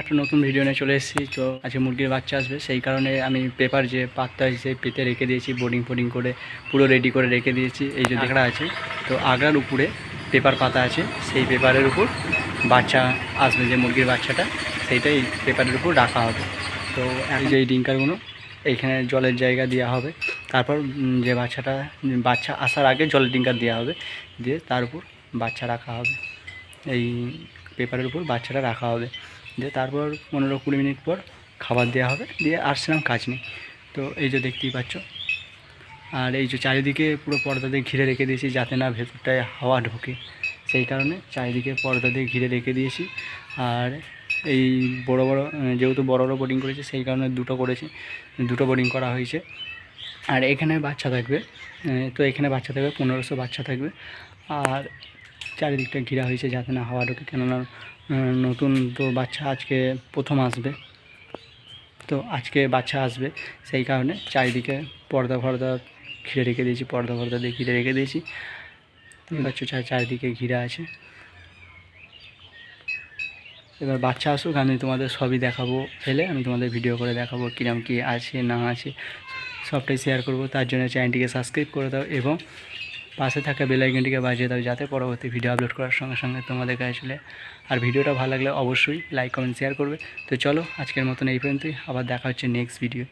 একটা নতুন ভিডিও নিয়ে চলে এসেছি। তো আজকে মুরগির বাচ্চা আসবে, সেই কারণে আমি পেপার যে পাতা হিসেবে পেতে রেখে দিয়েছি, বোর্ডিং করে পুরো রেডি করে রেখে দিয়েছি। এই যে দেখরা আছে, তো আগড়ার উপরে পেপার পাতা আছে, সেই পেপারের উপর বাচ্চা আসবে, যে মুরগির বাচ্চাটা সেইটাই পেপারের উপর রাখা হবে। তো এই যে এই ডিঙ্কারগুলো এইখানে জলের জায়গা দেওয়া হবে, তারপর যে বাচ্চা আসার আগে জলের ডিঙ্কার দেওয়া হবে, দিয়ে তার উপর বাচ্চা রাখা হবে, এই পেপারের উপর বাচ্চাটা রাখা হবে। দিয়ে তারপর 15-20 মিনিট পর খাবার দেওয়া হবে, দিয়ে আসছিলাম কাজ নেই। তো এই যে দেখতেই পাচ্ছ, আর এই যে চারিদিকে পুরো পর্দা দিয়ে ঘিরে রেখে দিয়েছি যাতে না ভেতরটায় হাওয়া ঢোকে, সেই কারণে চারিদিকে পর্দা দিয়ে ঘিরে রেখে দিয়েছি। আর এই বড় যেহেতু বড় বোর্ডিং করেছে, সেই কারণে দুটো বোর্ডিং করা হয়েছে। আর এখানে বাচ্চা থাকবে, তো এখানে বাচ্চা থাকবে 1500 বাচ্চা থাকবে। আর চারিদিকটা ঘেরা হয়েছে যাতে না হাওয়া ঢোকে, কেননা নতুন তো বাচ্চা আজকে প্রথম আসবে, তো আজকে বাচ্চা আসবে, সেই কারণে চারিদিকে পর্দা ঘিরে রেখে দিয়েছি, পর্দা দিয়ে ঘিরে রেখে দিয়েছি। বাচ্চা চারিদিকে ঘিরে আছে। এবার বাচ্চা আসুক, আমি তোমাদের সবই দেখাবো, এলে আমি তোমাদের ভিডিও করে দেখাবো কিরম কী আছে না আছে, সবটাই শেয়ার করব। তার জন্য চ্যানেলটিকে সাবস্ক্রাইব করে দাও এবং পাশে থাকা বেল আইকনটিকে বাজিয়ে দাও, যাতে পরবর্তী ভিডিও আপলোড করার সঙ্গে সঙ্গে তোমাদের কাছে চলে। আর ভিডিওটা ভালো লাগলে অবশ্যই লাইক কমেন্ট শেয়ার করবে। তো চলো আজকের মতন এই পর্যন্তই, আবার দেখা হচ্ছে নেক্সট ভিডিও।